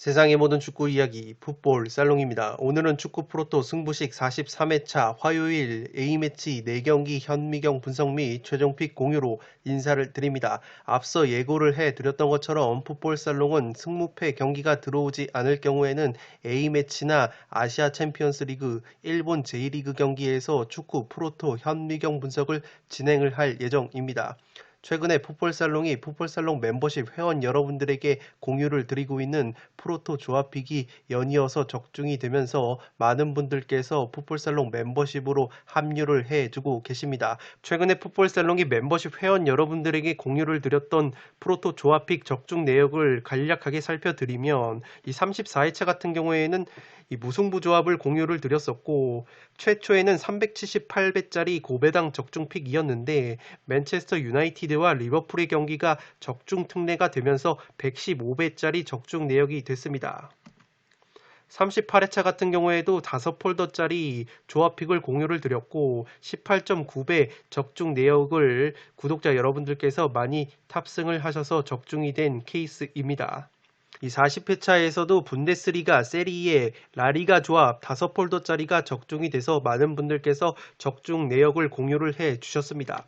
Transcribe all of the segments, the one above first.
세상의 모든 축구 이야기 풋볼 살롱입니다. 오늘은 축구 프로토 승부식 43회차 화요일 A매치 4경기 현미경 분석 및 최종픽 공유로 인사를 드립니다. 앞서 예고를 해드렸던 것처럼 풋볼 살롱은 승무패 경기가 들어오지 않을 경우에는 A매치나 아시아 챔피언스 리그, 일본 J리그 경기에서 축구 프로토 현미경 분석을 진행을 할 예정입니다. 최근에 풋볼살롱이 풋볼살롱 멤버십 회원 여러분들에게 공유를 드리고 있는 프로토 조합픽이 연이어서 적중이 되면서 많은 분들께서 풋볼살롱 멤버십으로 합류를 해주고 계십니다. 최근에 풋볼살롱이 멤버십 회원 여러분들에게 공유를 드렸던 프로토 조합픽 적중 내역을 간략하게 살펴드리면 이 34회차 같은 경우에는 이 무승부 조합을 공유를 드렸었고, 최초에는 378배짜리 고배당 적중픽이었는데 맨체스터 유나이티드와 리버풀의 경기가 적중 특례가 되면서 115배짜리 적중 내역이 됐습니다. 38회차 같은 경우에도 5폴더짜리 조합픽을 공유를 드렸고 18.9배 적중 내역을 구독자 여러분들께서 많이 탑승을 하셔서 적중이 된 케이스입니다. 이 40회차에서도 분데스리가, 세리에, 라리가 조합 5폴더짜리가 적중이 돼서 많은 분들께서 적중 내역을 공유를 해 주셨습니다.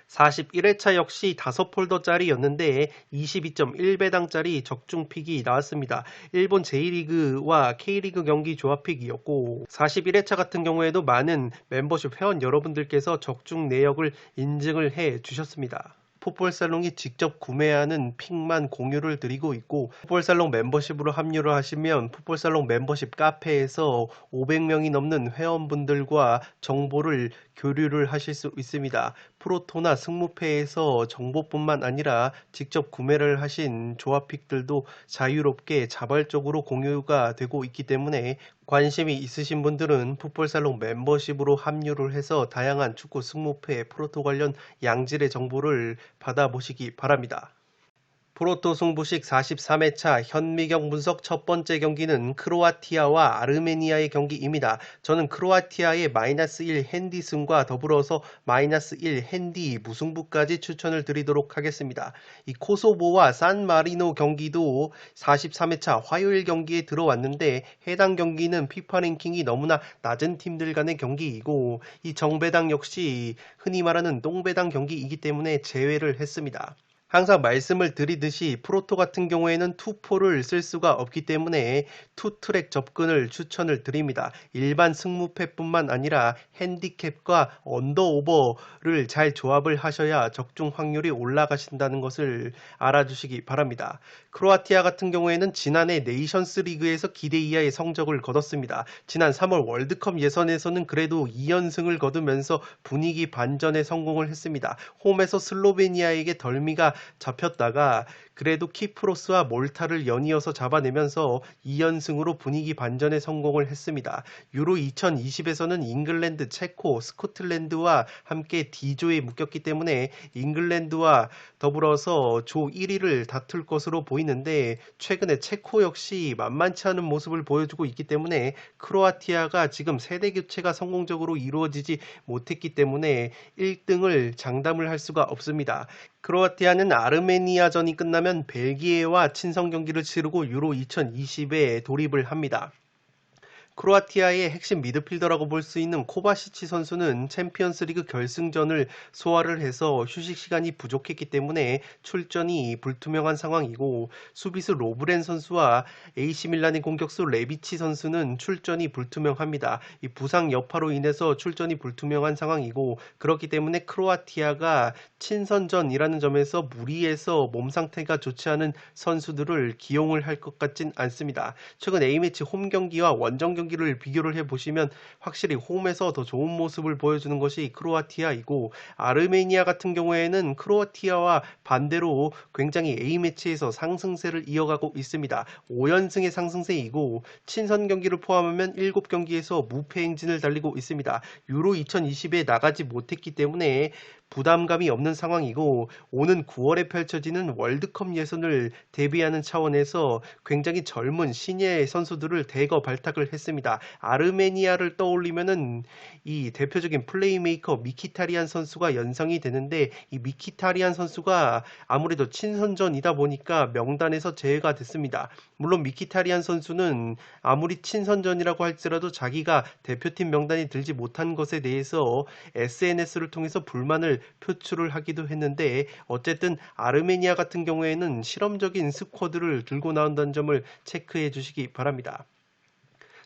41회차 역시 5폴더짜리였는데 22.1배당짜리 적중픽이 나왔습니다. 일본 J리그와 K리그 경기 조합픽이었고 41회차 같은 경우에도 많은 멤버십 회원 여러분들께서 적중 내역을 인증을 해 주셨습니다. 풋볼살롱이 직접 구매하는 픽만 공유를 드리고 있고, 풋볼살롱 멤버십으로 합류를 하시면 풋볼살롱 멤버십 카페에서 500명이 넘는 회원분들과 정보를 교류를 하실 수 있습니다. 프로토나 승무패에서 정보뿐만 아니라 직접 구매를 하신 조합픽들도 자유롭게 자발적으로 공유가 되고 있기 때문에 관심이 있으신 분들은 풋볼살롱 멤버십으로 합류를 해서 다양한 축구 승무패 프로토 관련 양질의 정보를 받아보시기 바랍니다. 프로토 승부식 43회차 현미경 분석 첫 번째 경기는 크로아티아와 아르메니아의 경기입니다. 저는 크로아티아의 -1 핸디 승과 더불어서 -1 핸디 무승부까지 추천을 드리도록 하겠습니다. 이 코소보와 산마리노 경기도 43회차 화요일 경기에 들어왔는데 해당 경기는 피파 랭킹이 너무나 낮은 팀들 간의 경기이고 이 정배당 역시 흔히 말하는 똥배당 경기이기 때문에 제외를 했습니다. 항상 말씀을 드리듯이 프로토 같은 경우에는 투포를 쓸 수가 없기 때문에 투트랙 접근을 추천을 드립니다. 일반 승무패뿐만 아니라 핸디캡과 언더오버를 잘 조합을 하셔야 적중 확률이 올라가신다는 것을 알아주시기 바랍니다. 크로아티아 같은 경우에는 지난해 네이션스 리그에서 기대 이하의 성적을 거뒀습니다. 지난 3월 월드컵 예선에서는 그래도 2연승을 거두면서 분위기 반전에 성공을 했습니다. 홈에서 슬로베니아에게 덜미가 잡혔다가 그래도 키프로스와 몰타를 연이어서 잡아내면서 2연승으로 분위기 반전에 성공을 했습니다. 유로 2020에서는 잉글랜드, 체코, 스코틀랜드와 함께 D조에 묶였기 때문에 잉글랜드와 더불어서 조 1위를 다툴 것으로 보이는데 최근에 체코 역시 만만치 않은 모습을 보여주고 있기 때문에 크로아티아가 지금 세대 교체가 성공적으로 이루어지지 못했기 때문에 1등을 장담을 할 수가 없습니다. 크로아티아는 아르메니아전이 끝나면 벨기에와 친선 경기를 치르고 유로 2020에 돌입을 합니다. 크로아티아의 핵심 미드필더라고 볼 수 있는 코바시치 선수는 챔피언스리그 결승전을 소화를 해서 휴식 시간이 부족했기 때문에 출전이 불투명한 상황이고 수비수 로브렌 선수와 AC밀란의 공격수 레비치 선수는 출전이 불투명합니다. 이 부상 여파로 인해서 출전이 불투명한 상황이고 그렇기 때문에 크로아티아가 친선전이라는 점에서 무리해서 몸 상태가 좋지 않은 선수들을 기용을 할 것 같진 않습니다. 최근 A매치 홈 경기와 원정 경기를 비교를 해보시면 확실히 홈에서 더 좋은 모습을 보여주는 것이 크로아티아이고 아르메니아 같은 경우에는 크로아티아와 반대로 굉장히 A매치에서 상승세를 이어가고 있습니다. 5연승의 상승세이고 친선 경기를 포함하면 7경기에서 무패 행진을 달리고 있습니다. 유로 2020에 나가지 못했기 때문에 부담감이 없는 상황이고 오는 9월에 펼쳐지는 월드컵 예선을 대비하는 차원에서 굉장히 젊은 신예 선수들을 대거 발탁을 했습니다. 아르메니아를 떠올리면은 이 대표적인 플레이메이커 미키타리안 선수가 연상이 되는데 이 미키타리안 선수가 아무래도 친선전이다 보니까 명단에서 제외가 됐습니다. 물론 미키타리안 선수는 아무리 친선전이라고 할지라도 자기가 대표팀 명단에 들지 못한 것에 대해서 SNS를 통해서 불만을 표출을 하기도 했는데 어쨌든 아르메니아 같은 경우에는 실험적인 스쿼드를 들고 나온다는 점을 체크해 주시기 바랍니다.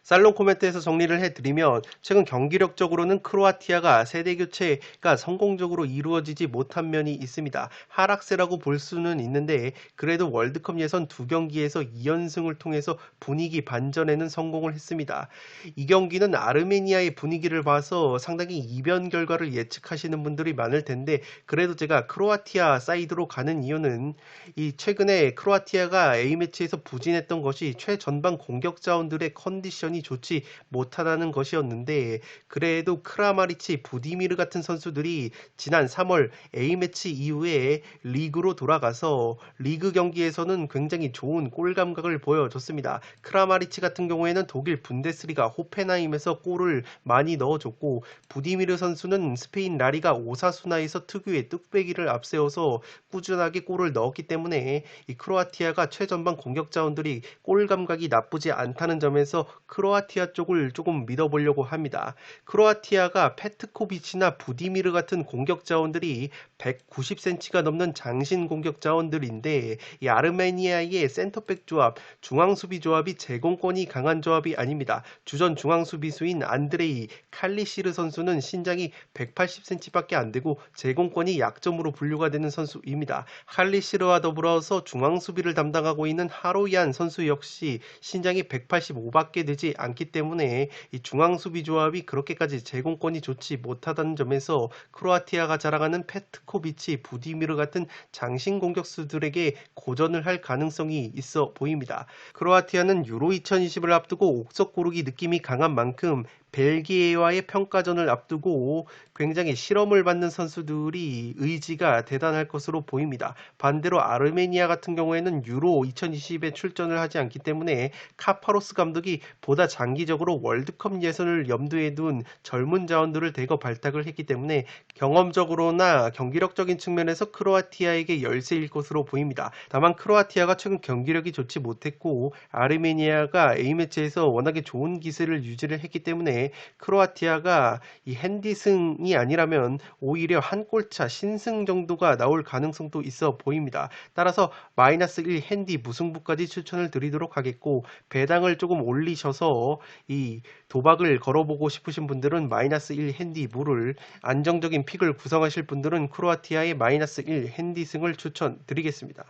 살롱 코멘트에서 정리를 해드리면 최근 경기력적으로는 크로아티아가 세대 교체가 성공적으로 이루어지지 못한 면이 있습니다. 하락세라고 볼 수는 있는데 그래도 월드컵 예선 2경기에서 2연승을 통해서 분위기 반전에는 성공을 했습니다. 이 경기는 아르메니아의 분위기를 봐서 상당히 이변 결과를 예측하시는 분들이 많을 텐데 그래도 제가 크로아티아 사이드로 가는 이유는 이 최근에 크로아티아가 A매치에서 부진했던 것이 최전방 공격 자원들의 컨디션이 좋지 못하다는 것이었는데 그래도 크라마리치, 부디미르 같은 선수들이 지난 3월 A매치 이후에 리그로 돌아가서 리그 경기에서는 굉장히 좋은 골 감각을 보여줬습니다. 크라마리치 같은 경우에는 독일 분데스리가 호펜하임에서 골을 많이 넣어줬고 부디미르 선수는 스페인 라리가 오사수나에서 특유의 뚝배기를 앞세워서 꾸준하게 골을 넣었기 때문에 이 크로아티아가 최전방 공격 자원들이 골 감각이 나쁘지 않다는 점에서 크로아티아 쪽을 조금 믿어보려고 합니다. 크로아티아가 페트코비치나 부디미르 같은 공격 자원들이 190cm가 넘는 장신 공격 자원들인데 이 아르메니아의 센터백 조합, 중앙 수비 조합이 제공권이 강한 조합이 아닙니다. 주전 중앙 수비수인 안드레이 칼리시르 선수는 신장이 180cm밖에 안 되고 제공권이 약점으로 분류가 되는 선수입니다. 칼리시르와 더불어서 중앙 수비를 담당하고 있는 하로얀 선수 역시 신장이 185밖에 되지 않기 때문에 이 중앙 수비 조합이 그렇게까지 제공권이 좋지 못하다는 점에서 크로아티아가 자랑하는 페트코비치, 부디미르 같은 장신 공격수들에게 고전을 할 가능성이 있어 보입니다. 크로아티아는 유로 2020을 앞두고 옥석 고르기 느낌이 강한 만큼 벨기에와의 평가전을 앞두고 굉장히 실험을 받는 선수들이 의지가 대단할 것으로 보입니다. 반대로 아르메니아 같은 경우에는 유로 2020에 출전을 하지 않기 때문에 카파로스 감독이 보다 장기적으로 월드컵 예선을 염두에 둔 젊은 자원들을 대거 발탁을 했기 때문에 경험적으로나 경기력적인 측면에서 크로아티아에게 열세일 것으로 보입니다. 다만 크로아티아가 최근 경기력이 좋지 못했고 아르메니아가 A매치에서 워낙에 좋은 기세를 유지를 했기 때문에 크로아티아가 이 핸디승이 아니라면 오히려 한 골차 신승 정도가 나올 가능성도 있어 보입니다. 따라서 -1 핸디 무승부까지 추천을 드리도록 하겠고 배당을 조금 올리셔서 이 도박을 걸어보고 싶으신 분들은 -1 핸디 무를 안정적인 픽을 구성하실 분들은 크로아티아의 -1 핸디승을 추천드리겠습니다.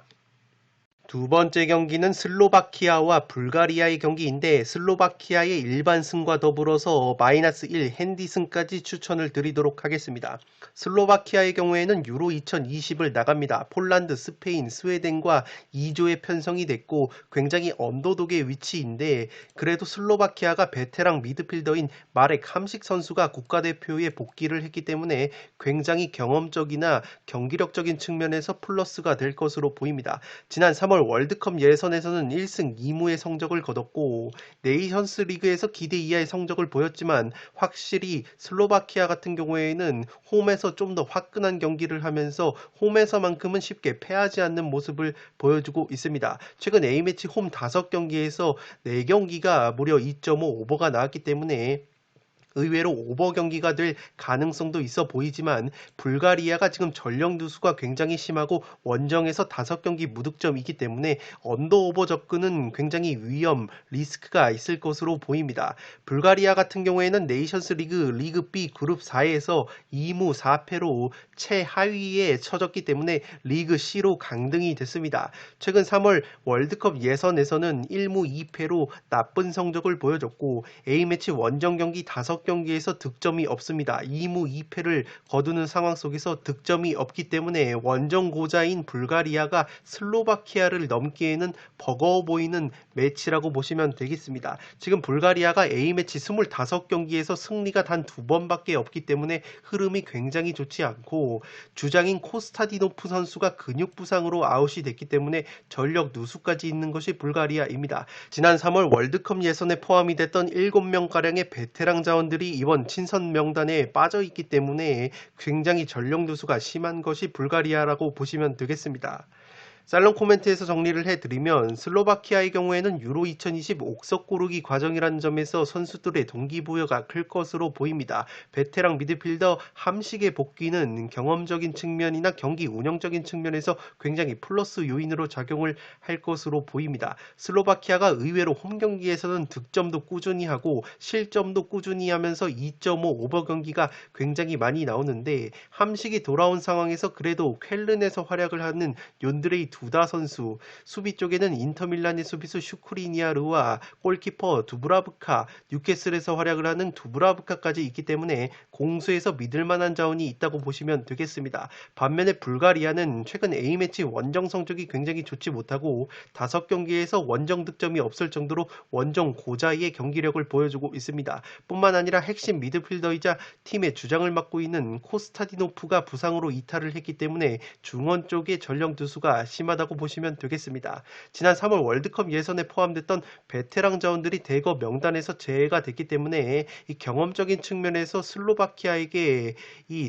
두 번째 경기는 슬로바키아와 불가리아의 경기인데 슬로바키아의 일반승과 더불어서 -1 핸디승까지 추천을 드리도록 하겠습니다. 슬로바키아의 경우에는 유로 2020을 나갑니다. 폴란드, 스페인, 스웨덴과 2조에 편성이 됐고 굉장히 언더독의 위치인데 그래도 슬로바키아가 베테랑 미드필더인 마렉 함식 선수가 국가대표에 복귀를 했기 때문에 굉장히 경험적이나 경기력적인 측면에서 플러스가 될 것으로 보입니다. 지난 3월 월드컵 예선에서는 1승 2무의 성적을 거뒀고 네이션스 리그에서 기대 이하의 성적을 보였지만 확실히 슬로바키아 같은 경우에는 홈에서 좀 더 화끈한 경기를 하면서 홈에서만큼은 쉽게 패하지 않는 모습을 보여주고 있습니다. 최근 A매치 홈 5경기에서 4경기가 무려 2.5 오버가 나왔기 때문에 의외로 오버 경기가 될 가능성도 있어 보이지만 불가리아가 지금 전력 누수가 굉장히 심하고 원정에서 5경기 무득점이기 때문에 언더오버 접근은 굉장히 위험, 리스크가 있을 것으로 보입니다. 불가리아 같은 경우에는 네이션스 리그 B 그룹 4에서 2무 4패로 최하위에 처졌기 때문에 리그 C로 강등이 됐습니다. 최근 3월 월드컵 예선에서는 1무 2패로 나쁜 성적을 보여줬고 A매치 원정 경기 5경기 5경기에서 득점이 없습니다. 2무 2패를 거두는 상황 속에서 득점이 없기 때문에 원정 고자인 불가리아가 슬로바키아를 넘기에는 버거워 보이는 매치라고 보시면 되겠습니다. 지금 불가리아가 A매치 25경기에서 승리가 단 2번밖에 없기 때문에 흐름이 굉장히 좋지 않고, 주장인 코스타디노프 선수가 근육 부상으로 아웃이 됐기 때문에 전력 누수까지 있는 것이 불가리아입니다. 지난 3월 월드컵 예선에 포함이 됐던 7명가량의 베테랑 자원들이 이번 친선 명단에 빠져 있기 때문에 굉장히 전력 누수가 심한 것이 불가리아라고 보시면 되겠습니다. 살롱 코멘트에서 정리를 해드리면, 슬로바키아의 경우에는 유로 2020 옥석 고르기 과정이라는 점에서 선수들의 동기부여가 클 것으로 보입니다. 베테랑 미드필더 함식의 복귀는 경험적인 측면이나 경기 운영적인 측면에서 굉장히 플러스 요인으로 작용을 할 것으로 보입니다. 슬로바키아가 의외로 홈 경기에서는 득점도 꾸준히 하고 실점도 꾸준히 하면서 2.5 오버 경기가 굉장히 많이 나오는데, 함식이 돌아온 상황에서 그래도 쾰른에서 활약을 하는 욘드레이 두다 선수, 수비 쪽에는 인터밀란의 수비수 슈크리니아르와 골키퍼 두브라브카, 뉴캐슬에서 활약을 하는 두브라브카까지 있기 때문에 공수에서 믿을만한 자원이 있다고 보시면 되겠습니다. 반면에 불가리아는 최근 A매치 원정 성적이 굉장히 좋지 못하고 5경기에서 원정 득점이 없을 정도로 원정 고자의 경기력을 보여주고 있습니다. 뿐만 아니라 핵심 미드필더이자 팀의 주장을 맡고 있는 코스타디노프가 부상으로 이탈을 했기 때문에 중원 쪽의 전력 누수가 심하다고 보시면 되겠습니다. 지난 3월 월드컵 예선에 포함됐던 베테랑 자원들이 대거 명단에서 제외가 됐기 때문에 이 경험적인 측면에서 슬로바키아에게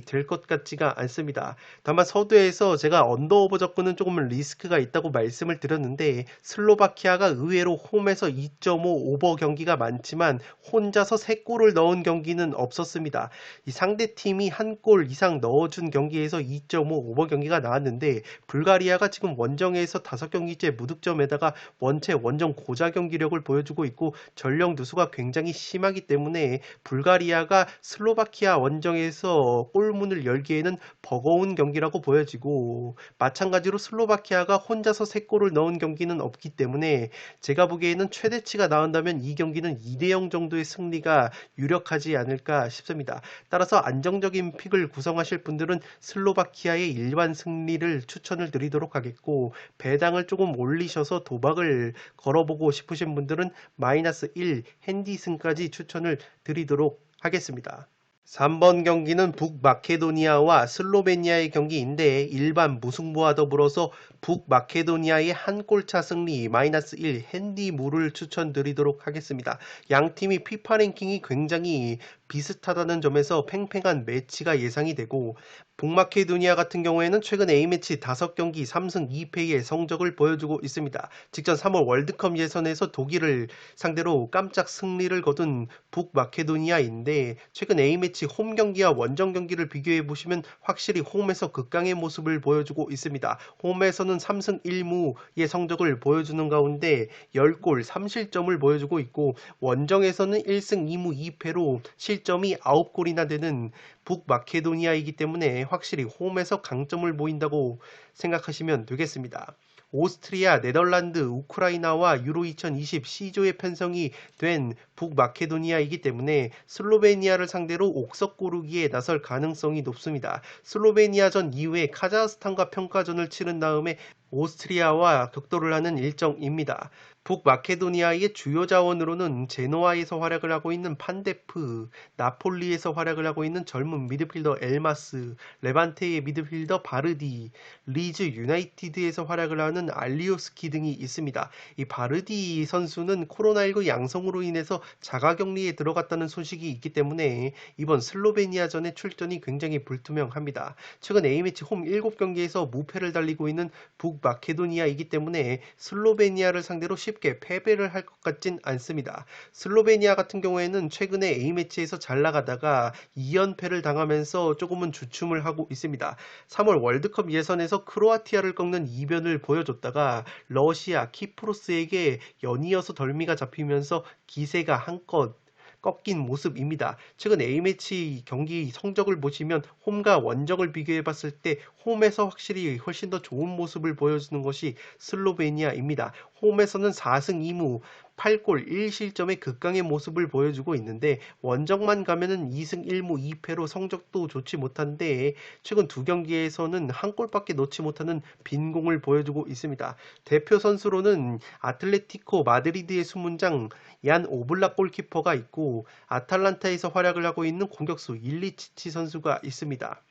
될 것 같지가 않습니다. 다만 서두에서 제가 언더오버 접근은 조금 리스크가 있다고 말씀을 드렸는데, 슬로바키아가 의외로 홈에서 2.5 오버 경기가 많지만 혼자서 3골을 넣은 경기는 없었습니다. 이 상대팀이 1골 이상 넣어준 경기에서 2.5 오버 경기가 나왔는데, 불가리아가 지금 원정에서 5경기째 무득점에다가 원체 원정 고자 경기력을 보여주고 있고 전력 누수가 굉장히 심하기 때문에 불가리아가 슬로바키아 원정에서 골문을 열기에는 버거운 경기라고 보여지고, 마찬가지로 슬로바키아가 혼자서 3골을 넣은 경기는 없기 때문에 제가 보기에는 최대치가 나온다면 이 경기는 2대0 정도의 승리가 유력하지 않을까 싶습니다. 따라서 안정적인 픽을 구성하실 분들은 슬로바키아의 일반 승리를 추천을 드리도록 하겠고, 배당을 조금 올리셔서 도박을 걸어보고 싶으신 분들은 -1 핸디승까지 추천을 드리도록 하겠습니다. 3번 경기는 북마케도니아와 슬로베니아의 경기인데, 일반 무승부와 더불어서 북마케도니아의 한 골차 승리 -1 핸디물을 추천드리도록 하겠습니다. 양팀이 피파 랭킹이 굉장히 비슷하다는 점에서 팽팽한 매치가 예상이 되고, 북마케도니아 같은 경우에는 최근 A매치 5경기 3승 2패의 성적을 보여주고 있습니다. 직전 3월 월드컵 예선에서 독일을 상대로 깜짝 승리를 거둔 북마케도니아인데, 최근 A매치 홈 경기와 원정 경기를 비교해 보시면 확실히 홈에서 극강의 모습을 보여주고 있습니다. 홈에서는 3승 1무의 성적을 보여주는 가운데 10골 3실점을 보여주고 있고, 원정에서는 1승 2무 2패로 실점이 9골이나 되는 북마케도니아이기 때문에 확실히 홈에서 강점을 보인다고 생각하시면 되겠습니다. 오스트리아, 네덜란드, 우크라이나와 유로 2020 C조에 편성이 된 북마케도니아이기 때문에 슬로베니아를 상대로 옥석 고르기에 나설 가능성이 높습니다. 슬로베니아전 이후에 카자흐스탄과 평가전을 치른 다음에 오스트리아와 격돌을 하는 일정입니다. 북마케도니아의 주요 자원으로는 제노아에서 활약을 하고 있는 판데프, 나폴리에서 활약을 하고 있는 젊은 미드필더 엘마스, 레반테의 미드필더 바르디, 리즈 유나이티드에서 활약을 하는 알리오스키 등이 있습니다. 이 바르디 선수는 코로나19 양성으로 인해서 자가격리에 들어갔다는 소식이 있기 때문에 이번 슬로베니아전의 출전이 굉장히 불투명합니다. 최근 A매치 홈 7경기에서 무패를 달리고 있는 북마케도니아이기 때문에 슬로베니아를 상대로 쉽게 패배를 할 것 같진 않습니다. 슬로베니아 같은 경우에는 최근에 A매치에서 잘 나가다가 2연패를 당하면서 조금은 주춤을 하고 있습니다. 3월 월드컵 예선에서 크로아티아를 꺾는 이변을 보여줬다가 러시아, 키프로스에게 연이어서 덜미가 잡히면서 기세가 한껏 꺾인 모습입니다. 최근 A매치 경기 성적을 보시면 홈과 원정을 비교해 봤을 때 홈에서 확실히 훨씬 더 좋은 모습을 보여주는 것이 슬로베니아입니다. 홈에서는 4승 2무 8골 1실점의 극강의 모습을 보여주고 있는데 원정만 가면은 2승 1무 2패로 성적도 좋지 못한데 최근 두 경기에서는 한 골밖에 넣지 못하는 빈공을 보여주고 있습니다. 대표 선수로는 아틀레티코 마드리드의 수문장 얀 오블락 골키퍼가 있고 아탈란타에서 활약을 하고 있는 공격수 일리치치 선수가 있습니다.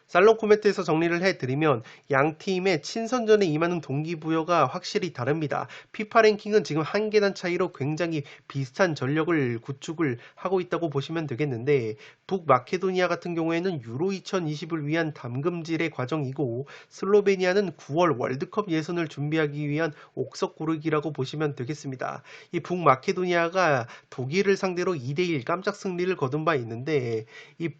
살롱 코멘트에서 정리를 해드리면 양 팀의 친선전에 임하는 동기부여가 확실히 다릅니다. 피파 랭킹은 지금 한 계단 차이로 굉장히 비슷한 전력을 구축을 하고 있다고 보시면 되겠는데 북마케도니아 같은 경우에는 유로 2020을 위한 담금질의 과정이고 슬로베니아는 9월 월드컵 예선을 준비하기 위한 옥석 고르기라고 보시면 되겠습니다. 이 북마케도니아가 독일을 상대로 2대1 깜짝 승리를 거둔 바 있는데 이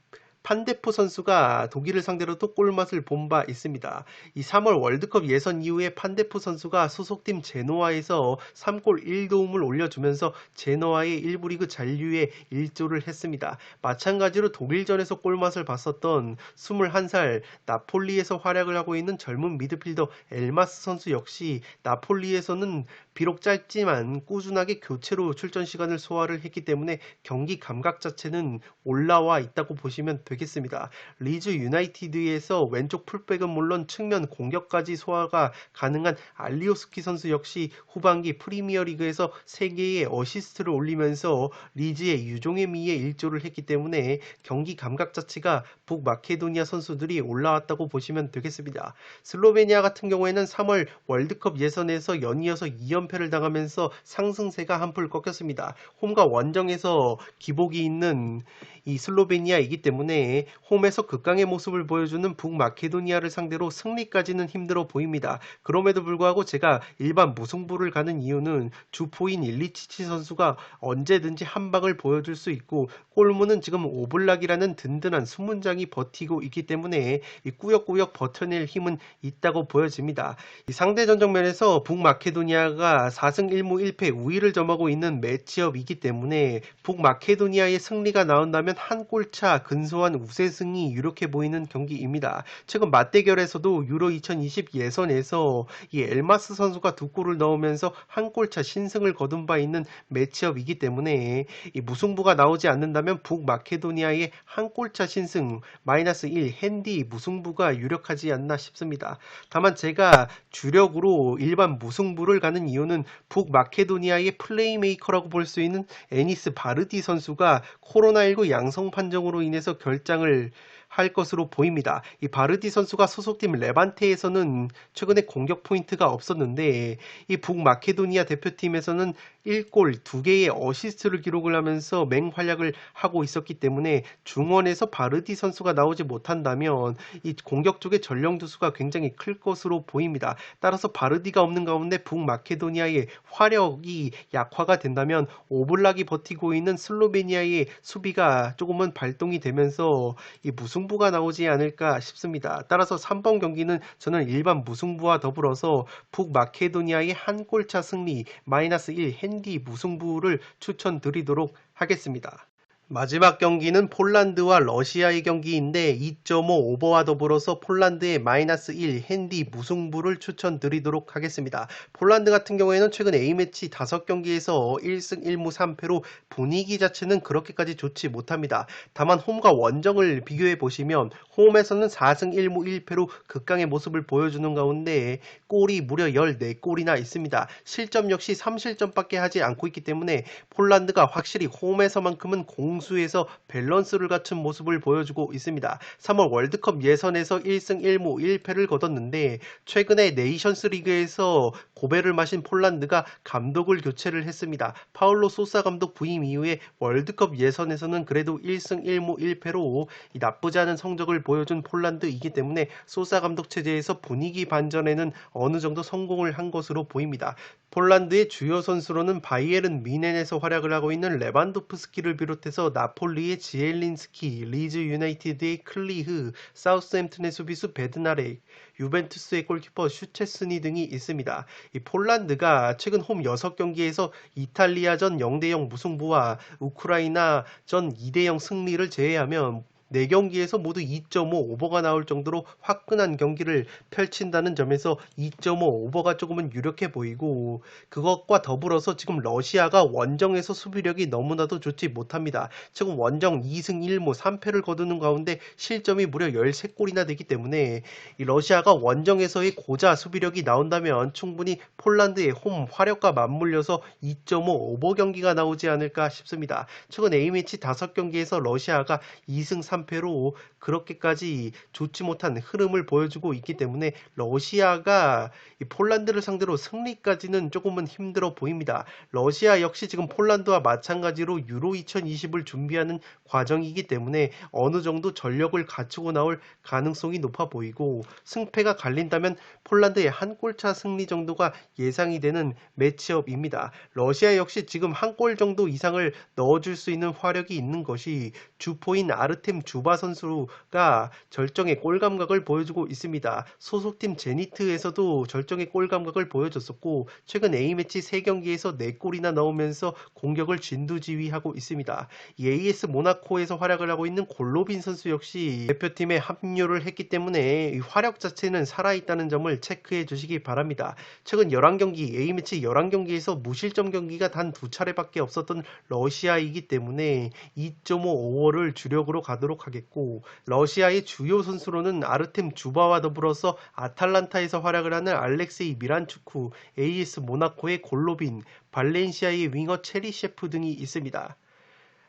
판데포 선수가 독일을 상대로 또 골맛을 본 바 있습니다. 이 3월 월드컵 예선 이후에 판데포 선수가 소속팀 제노아에서 3골 1도움을 올려주면서 제노아의 1부 리그 잔류에 일조를 했습니다. 마찬가지로 독일전에서 골맛을 봤었던 21살 나폴리에서 활약을 하고 있는 젊은 미드필더 엘마스 선수 역시 나폴리에서는 비록 짧지만 꾸준하게 교체로 출전 시간을 소화를 했기 때문에 경기 감각 자체는 올라와 있다고 보시면 되겠습니다. 리즈 유나이티드에서 왼쪽 풀백은 물론 측면 공격까지 소화가 가능한 알리오스키 선수 역시 후반기 프리미어리그에서 3개의 어시스트를 올리면서 리즈의 유종의 미에 일조를 했기 때문에 경기 감각 자체가 북마케도니아 선수들이 올라왔다고 보시면 되겠습니다. 슬로베니아 같은 경우에는 3월 월드컵 예선에서 연이어서 2연패를 당하면서 상승세가 한풀 꺾였습니다. 홈과 원정에서 기복이 있는 이 슬로베니아이기 때문에 홈에서 극강의 모습을 보여주는 북마케도니아를 상대로 승리까지는 힘들어 보입니다. 그럼에도 불구하고 제가 일반 무승부를 가는 이유는 주포인 일리치치 선수가 언제든지 한 방을 보여줄 수 있고 골문은 지금 오블락이라는 든든한 수문장이 버티고 있기 때문에 이 꾸역꾸역 버텨낼 힘은 있다고 보여집니다. 이 상대 전적면에서 북마케도니아가 4승 1무 1패 우위를 점하고 있는 매치업이기 때문에 북마케도니아의 승리가 나온다면 한 골차 근소한 우세승이 유력해 보이는 경기입니다. 최근 맞대결에서도 유로 2020 예선에서 이 엘마스 선수가 2골을 넣으면서 한 골차 신승을 거둔 바 있는 매치업이기 때문에 이 무승부가 나오지 않는다면 북마케도니아의 한 골차 신승 -1 핸디 무승부가 유력하지 않나 싶습니다. 다만 제가 주력으로 일반 무승부를 가는 이유는 북마케도니아의 플레이메이커라고 볼 수 있는 에니스 바르디 선수가 코로나19 양성 판정으로 인해서 결장을 할 것으로 보입니다. 이 바르디 선수가 소속팀 레반테에서는 최근에 공격 포인트가 없었는데 이 북마케도니아 대표팀에서는 1골 2개의 어시스트를 기록을 하면서 맹활약을 하고 있었기 때문에 중원에서 바르디 선수가 나오지 못한다면 이 공격 쪽의 전력 두수가 굉장히 클 것으로 보입니다. 따라서 바르디가 없는 가운데 북마케도니아의 화력이 약화가 된다면 오블락이 버티고 있는 슬로베니아의 수비가 조금은 발동이 되면서 이 무승부가 나오지 않을까 싶습니다. 따라서 3번 경기는 저는 일반 무승부와 더불어서 북마케도니아의 한 골차 승리 -1 핸디 무승부를 추천드리도록 하겠습니다. 마지막 경기는 폴란드와 러시아의 경기인데 2.5 오버와 더불어서 폴란드의 -1 핸디 무승부를 추천드리도록 하겠습니다. 폴란드 같은 경우에는 최근 A매치 5경기에서 1승 1무 3패로 분위기 자체는 그렇게까지 좋지 못합니다. 다만 홈과 원정을 비교해 보시면 홈에서는 4승 1무 1패로 극강의 모습을 보여주는 가운데 골이 무려 14골이나 있습니다. 실점 역시 3실점밖에 하지 않고 있기 때문에 폴란드가 확실히 홈에서만큼은 공수에서 밸런스를 갖춘 모습을 보여주고 있습니다. 3월 월드컵 예선에서 1승 1무 1패를 거뒀는데 최근에 네이션스 리그에서 고배를 마신 폴란드가 감독을 교체를 했습니다. 파울로 소사 감독 부임 이후에 월드컵 예선에서는 그래도 1승 1무 1패로 나쁘지 않은 성적을 보여준 폴란드이기 때문에 소사 감독 체제에서 분위기 반전에는 어느 정도 성공을 한 것으로 보입니다. 폴란드의 주요 선수로는 바이에른 뮌헨에서 활약을 하고 있는 레반도프스키를 비롯해서 경기에서 나폴리의 지엘린스키, 리즈 유나이티드의 클리흐, 사우스햄튼의 수비수 베드나렉, 유벤투스의 골키퍼 슈체스니 등이 있습니다. 이 폴란드가 최근 홈 6경기에서 이탈리아전 0대0 무승부와 우크라이나전 2대0 승리를 제외하면 4경기에서 모두 2.5 오버가 나올 정도로 화끈한 경기를 펼친다는 점에서 2.5 오버가 조금은 유력해 보이고, 그것과 더불어서 지금 러시아가 원정에서 수비력이 너무나도 좋지 못합니다. 지금 원정 2승 1무 3패를 거두는 가운데 실점이 무려 13골이나 되기 때문에 이 러시아가 원정에서의 고자 수비력이 나온다면 충분히 폴란드의 홈 화력과 맞물려서 2.5 오버 경기가 나오지 않을까 싶습니다. 최근 A매치 5경기에서 러시아가 2승 3패로 그렇게까지 좋지 못한 흐름을 보여주고 있기 때문에 러시아가 폴란드를 상대로 승리까지는 조금은 힘들어 보입니다. 러시아 역시 지금 폴란드와 마찬가지로 유로 2020을 준비하는 과정이기 때문에 어느 정도 전력을 갖추고 나올 가능성이 높아 보이고, 승패가 갈린다면 폴란드의 한 골차 승리 정도가 예상이 되는 매치업입니다. 러시아 역시 지금 한 골 정도 이상을 넣어줄 수 있는 화력이 있는 것이 주포인 아르템 주바 선수가 절정의 골 감각을 보여주고 있습니다. 소속팀 제니트에서도 절정의 골 감각을 보여줬었고, 최근 A매치 3경기에서 4골이나 넣으면서 공격을 진두지휘하고 있습니다. 이 AS 모나코에서 활약을 하고 있는 골로빈 선수 역시 대표팀에 합류를 했기 때문에 이 화력 자체는 살아있다는 점을 체크해 주시기 바랍니다. 최근 11경기, A매치 11경기에서 무실점 경기가 단 2차례밖에 없었던 러시아이기 때문에 2.5 오버를 주력으로 가도록 하겠고, 러시아의 주요 선수로는 아르템 주바와 더불어서 아탈란타에서 활약을 하는 알렉세이 미란추쿠, AS 모나코의 골로빈, 발렌시아의 윙어 체리셰프 등이 있습니다.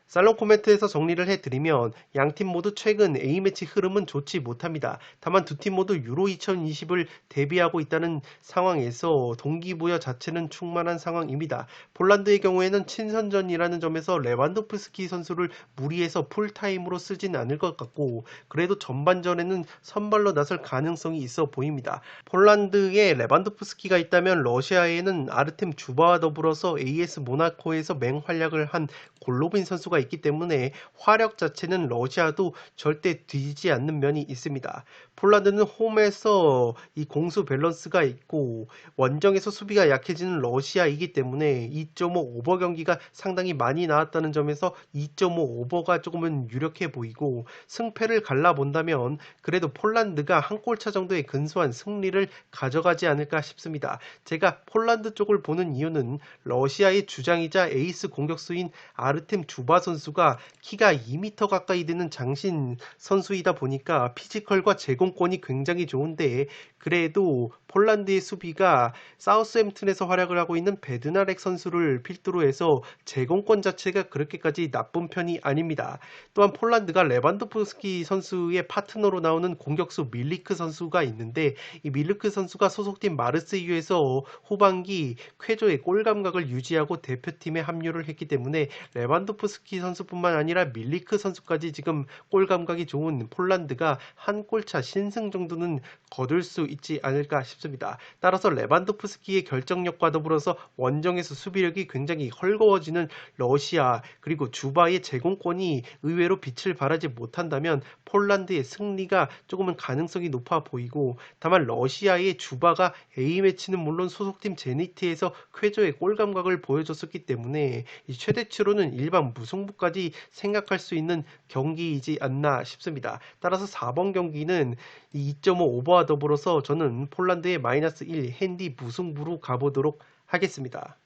살롱 코멘트에서 정리를 해드리면 양팀 모두 최근 A매치 흐름은 좋지 못합니다. 다만 두 팀 모두 유로 2020을 대비하고 있다는 상황에서 동기부여 자체는 충만한 상황입니다. 폴란드의 경우에는 친선전이라는 점에서 레반도프스키 선수를 무리해서 풀타임으로 쓰진 않을 것 같고, 그래도 전반전에는 선발로 나설 가능성이 있어 보입니다. 폴란드에 레반도프스키가 있다면 러시아에는 아르템 주바와 더불어서 AS 모나코에서 맹활약을 한 골로빈 선수가 있기 때문에 화력 자체는 러시아도 절대 뒤지지 않는 면이 있습니다. 폴란드는 홈에서 이 공수 밸런스가 있고 원정에서 수비가 약해지는 러시아이기 때문에 2.5 오버 경기가 상당히 많이 나왔다는 점에서 2.5 오버가 조금은 유력해 보이고, 승패를 갈라본다면 그래도 폴란드가 한 골차 정도의 근소한 승리를 가져가지 않을까 싶습니다. 제가 폴란드 쪽을 보는 이유는 러시아의 주장이자 에이스 공격수인 아르템 주바 선수가 키가 2m 가까이 되는 장신 선수이다 보니까 피지컬과 제공권이 굉장히 좋은데, 그래도 폴란드의 수비가 사우스햄튼에서 활약을 하고 있는 베드나렉 선수를 필두로 해서 제공권 자체가 그렇게까지 나쁜 편이 아닙니다. 또한 폴란드가 레반도프스키 선수의 파트너로 나오는 공격수 밀리크 선수가 있는데, 이 밀리크 선수가 소속팀 마르세유에서 후반기 쾌조의 골 감각을 유지하고 대표팀에 합류를 했기 때문에 레반도프스키 선수뿐만 아니라 밀리크 선수까지 지금 골 감각이 좋은 폴란드가 한 골차 신승 정도는 거둘 수 있지 않을까 싶습니다. 따라서 레반도프스키의 결정력과 더불어서 원정에서 수비력이 굉장히 헐거워지는 러시아, 그리고 주바의 제공권이 의외로 빛을 발하지 못한다면 폴란드의 승리가 조금은 가능성이 높아 보이고, 다만 러시아의 주바가 A매치는 물론 소속팀 제니트에서 쾌조의 골 감각을 보여줬었기 때문에 이 최대치로는 일반 무승부까지 생각할 수 있는 경기이지 않나 싶습니다. 따라서 4번 경기는 2.5 오버와 더불어서 저는 폴란드의 -1 핸디 무승부로 가보도록 하겠습니다.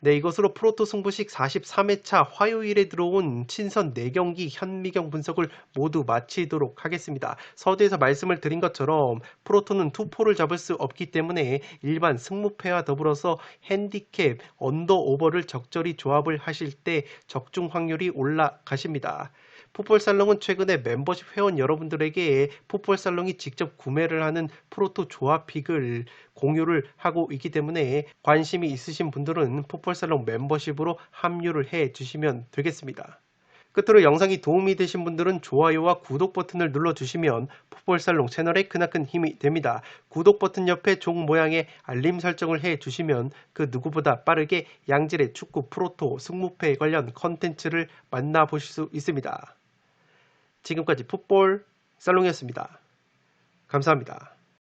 네, 이것으로 프로토 승부식 43회차 화요일에 들어온 친선 4경기 현미경 분석을 모두 마치도록 하겠습니다. 서두에서 말씀을 드린 것처럼 프로토는 투포를 잡을 수 없기 때문에 일반 승무패와 더불어서 핸디캡, 언더 오버를 적절히 조합을 하실 때 적중 확률이 올라가십니다. 풋볼살롱은 최근에 멤버십 회원 여러분들에게 풋볼살롱이 직접 구매를 하는 프로토 조합픽을 공유를 하고 있기 때문에 관심이 있으신 분들은 풋볼살롱 멤버십으로 합류를 해 주시면 되겠습니다. 끝으로 영상이 도움이 되신 분들은 좋아요와 구독 버튼을 눌러주시면 풋볼살롱 채널에 크나큰 힘이 됩니다. 구독 버튼 옆에 종 모양의 알림 설정을 해주시면 그 누구보다 빠르게 양질의 축구 프로토 승무패 관련 컨텐츠를 만나보실 수 있습니다. 지금까지 풋볼 살롱이었습니다. 감사합니다.